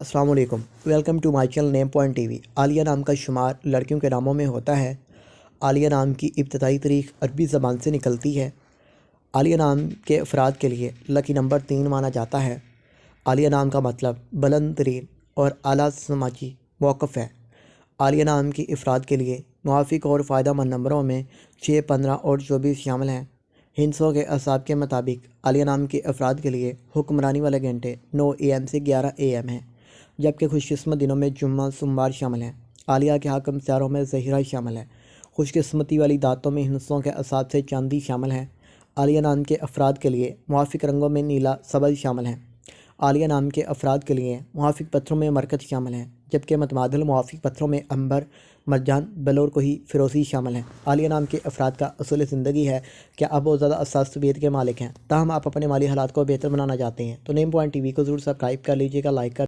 अस्सलाम वालेकुम। Welcome to my channel name point TV. आलिया नाम का शुमार लड़कियों के नामों में होता है। आलिया नाम की इब्तदाई तारीख अरबी ज़बान से निकलती है। आलिया नाम के अफराद के लिए लकी नंबर 3 माना जाता है। आलिया नाम का मतलब बुलंद तरीन और आला समाजी मौक़िफ़ है। आलिया नाम की अफराद के लिए मुवाफ़िक और फ़ायदेमंद नंबरों में 6, 15 और 24 शामिल हैं। हिंसों के असाब के मुताबिक आलिया नाम के अफराद के लिए हुक्मरानी वाले घंटे 9 AM से 11 AM हैं, जबकि खुशकिस्मत दिनों में जुम्मा सोमवार शामिल हैं। आलिया के हाकिम सितारों में ज़हीरा शामिल है। खुशकिस्मती वाली दातों में हिंसों के असाब से चांदी शामिल है। आलिया नाम के अफराद के लिए मुवाफ़िक रंगों में नीला सब्ज़ शामिल है। आलिया नाम के अफराद के लिए मुवाफ़िक पत्थरों में मरकत शामिल है, जबकि मतमादिल मुवाफ़िक पत्थरों में अंबर, मरजान, बलौर कोही, फ़िरोज़ी शामिल हैं। आलिया नाम के अफराद का असूल ज़िंदगी है कि आप बहुत ज़्यादा हसास तबीयत के मालिक हैं, ताहम आप अपने माली हालात को बेहतर बनाना चाहते हैं तो नेम पॉइंट टीवी को ज़रूर सब्सक्राइब कर लीजिएगा, लाइक कर